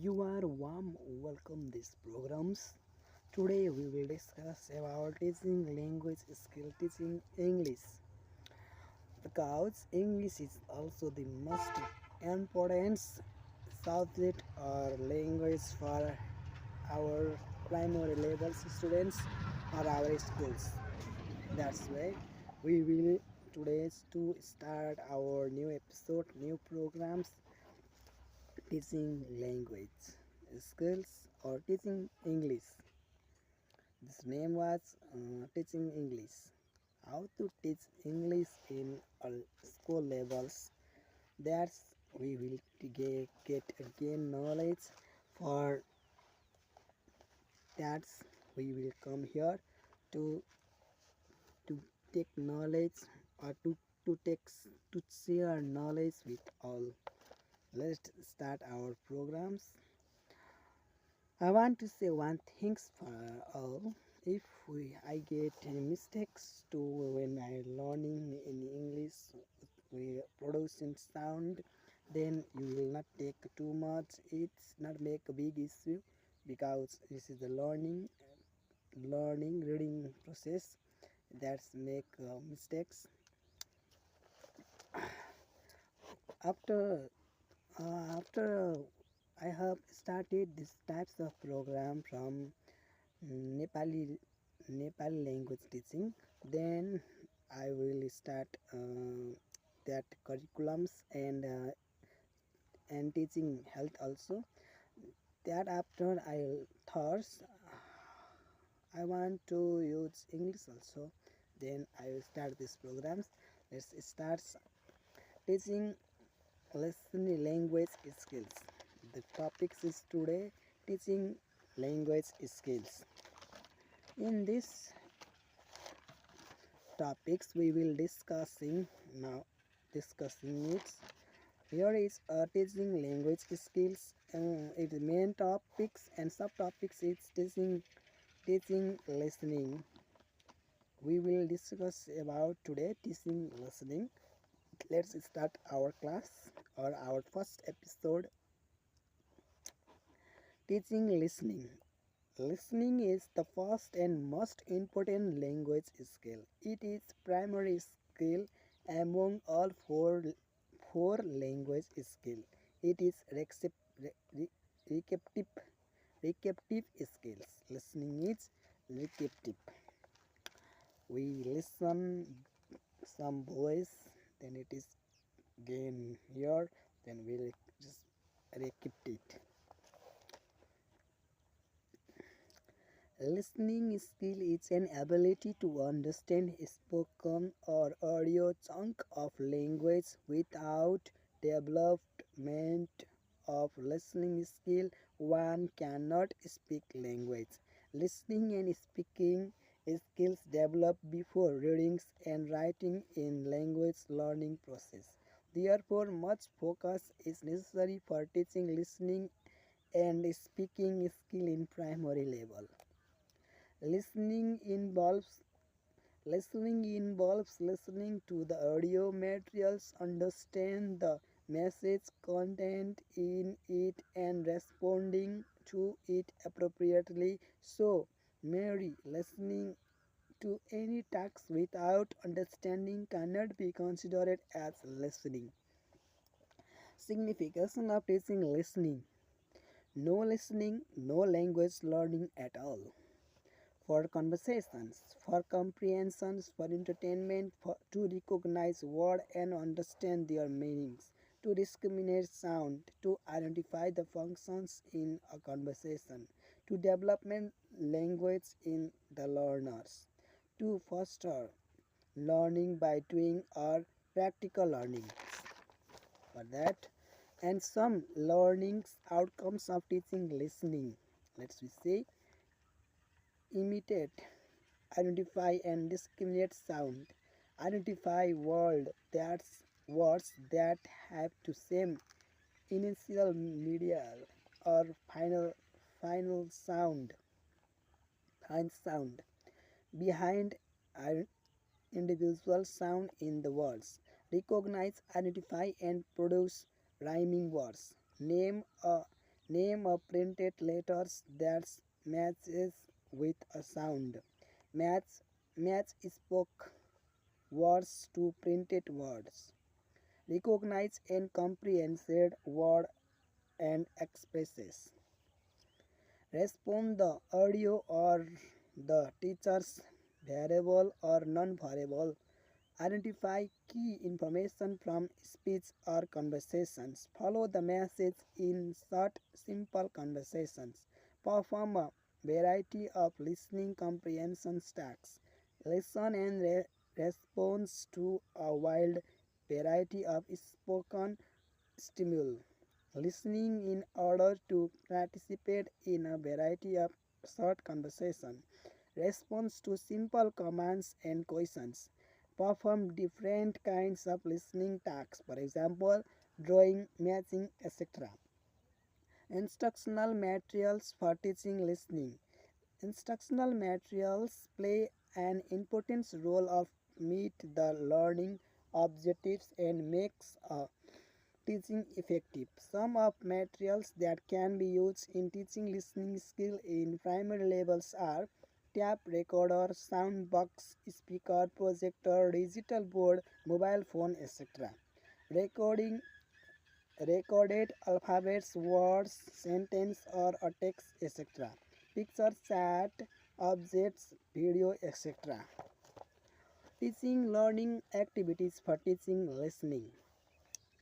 You are warm welcome these programs. Today we will discuss about teaching language skill teaching English because English is also the most important subject or language for our primary level students or our schools. That's why we will today to start our new episode, new programs teaching language skills or teaching English. This name was teaching English. How to teach English in all school levels. That's we will get gain knowledge. For that we will come here to to take knowledge or to take to share knowledge with all. Let's start our programs. I want to say one thing for all. If I get any mistakes to when I learning in English, we producing sound, then you will not take too much. It's not make a big issue because this is the learning reading process that's make mistakes. After I have started these types of program from Nepali Nepali language teaching. Then I will start that curriculums and teaching health also. That after I thought I want to use English also. Then I will start these programs. Let's start teaching listening language skills. The topics is today teaching language skills. In this topics we will discussing it. Here is teaching language skills. Its main topics and subtopics is teaching listening. We will discuss about today teaching listening. Let's start our class or our first episode. Teaching listening. Listening is the first and most important language skill. It is primary skill among all four language skill. It is receptive receptive skills. Listening is receptive. We listen some voice, then it is gain here, then we'll just repeat it. Listening skill is an ability to understand spoken or audio chunk of language without development of listening skill. One cannot speak language. Listening and speaking skills develop before readings and writing in language learning process. Therefore, much focus is necessary for teaching listening and speaking skill in primary level. Listening involves listening to the audio materials, understand the message content in it and responding to it appropriately. So, Mary, listening to any text without understanding cannot be considered as listening. Signification of teaching listening. No listening, no language learning at all. For conversations, for comprehensions, for entertainment, to recognize words and understand their meanings, to discriminate sound, to identify the functions in a conversation, to development language in the learners, to foster learning by doing or practical learning. For that, and some learnings outcomes of teaching listening. Let's we say imitate, identify and discriminate sound, identify words that have to same initial, medial, or final sound behind an individual sound in the words. Recognize, identify, and produce rhyming words. Name a Name a printed letters that matches with a sound. Match match spoke words to printed words. Recognize and comprehend word and expresses. Respond the audio or the teacher's variable or non-variable. Identify key information from speech or conversations. Follow the message in short, simple conversations. Perform a variety of listening comprehension tasks. Listen and response to a wide variety of spoken stimuli. Listening in order to participate in a variety of short conversation. Response to simple commands and questions. Perform different kinds of listening tasks, for example, drawing, matching, etc. Instructional materials for teaching listening. Instructional materials play an important role of meet the learning objectives and makes a teaching effective. Some of materials that can be used in teaching listening skill in primary levels are tape recorder, sound box, speaker, projector, digital board, mobile phone, etc. Recording recorded alphabets, words, sentence or a text, etc. Picture, chat, objects, video, etc. Teaching learning activities for teaching listening.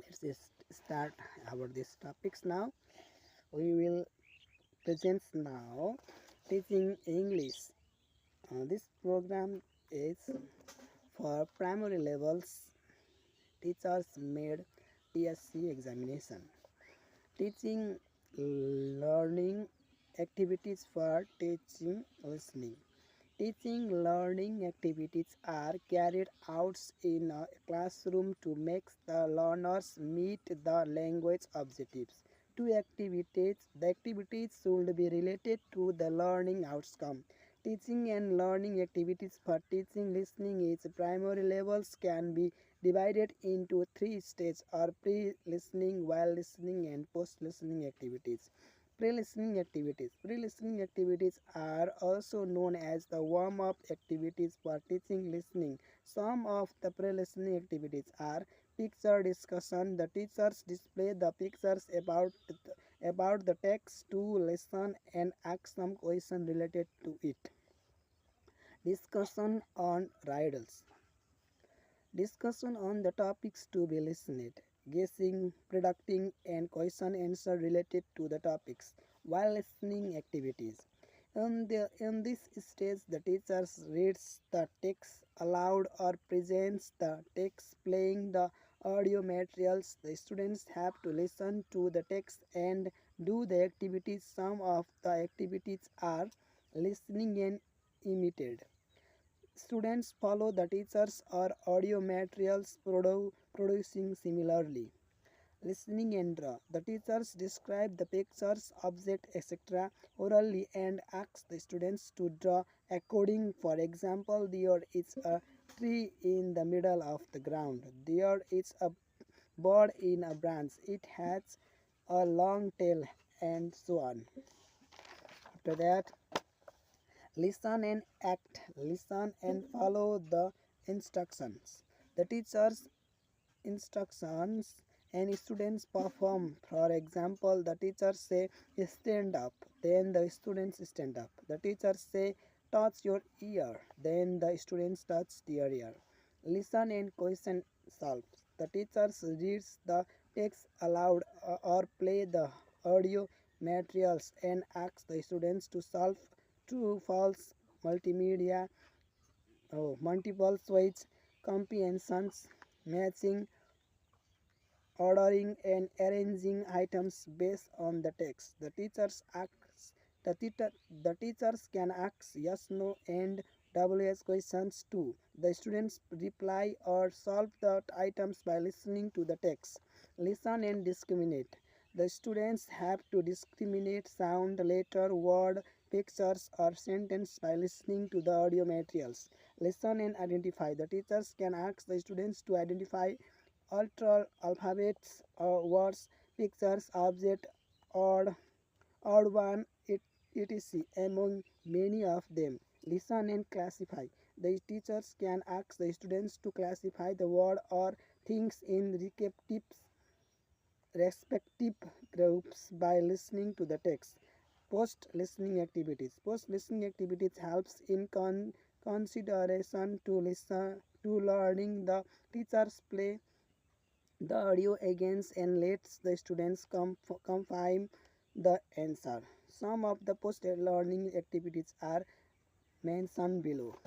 Let's just start about these topics now. We will present now teaching English. This program is for primary levels teachers made TSC examination. Teaching learning activities for teaching listening. Teaching learning activities are carried out in a classroom to make the learners meet the language objectives. The activities should be related to the learning outcome. Teaching and learning activities for teaching listening is primary levels can be divided into three stages or pre-listening, while listening and post-listening activities. Pre-listening activities. Pre-listening activities are also known as the warm-up activities for teaching listening. Some of the pre-listening activities are picture discussion. The teachers display the pictures about the text to listen and ask some question related to it. Discussion on riddles. Discussion on the topics to be listened, guessing, predicting, and question answer related to the topics while listening activities. In this stage, the teacher reads the text aloud or presents the text playing the audio materials. The students have to listen to the text and do the activities. Some of the activities are listening and imitated. Students follow the teachers or audio materials producing similarly. Listening and draw. The teachers describe the pictures, objects, etc. orally and ask the students to draw according. For example, there is a tree in the middle of the ground. There is a bird in a branch. It has a long tail and so on. After that, listen and act. Listen and follow the instructions. The teacher's instructions and students perform. For example, the teacher say stand up, then the students stand up. The teacher say touch your ear, then the students touch their ear. Listen and question solve. The teacher reads the text aloud or play the audio materials and asks the students to solve true false multimedia multiple choice comprehensions, matching, ordering and arranging items based on the text. The teachers can ask yes, no, and WS questions too. The students reply or solve the items by listening to the text. Listen and discriminate. The students have to discriminate sound, letter, word, pictures, or sentence by listening to the audio materials. Listen and identify. The teachers can ask the students to identify altered alphabets, words, pictures, objects, or odd one, etc. Among many of them. Listen and classify. The teachers can ask the students to classify the word or things in respective groups by listening to the text. Post listening activities. Post listening activities helps in consideration to listen to learning. The teachers play the audio against and lets the students confirm the answer. Some of the post learning activities are mentioned below.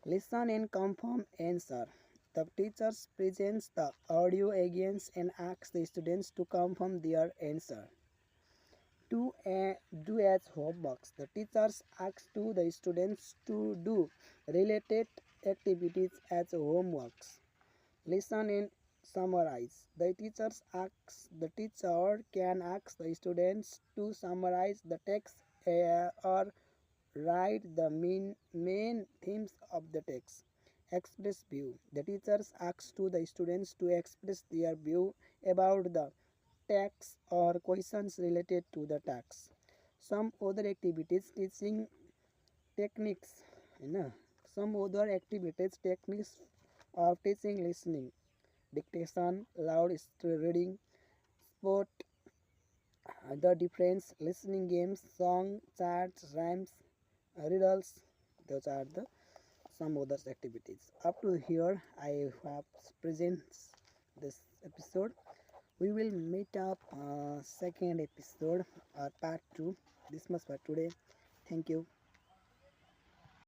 Listen and confirm answer. The teachers presents the audio against and asks the students to confirm their answer. Do as homeworks. The teachers ask to the students to do related activities as homeworks. Listen and summarize. The teacher can ask the students to summarize the text or write the main themes of the text. Express view. The teachers ask to the students to express their view about the text or questions related to the text. Some other activities teaching techniques. Some other activities techniques of teaching listening, dictation, loud reading, sport, the difference, listening games, song, charts, rhymes, riddles. Those are the some other activities. Up to here, I have present this episode. We will meet up second episode or part 2. This much for today. Thank you.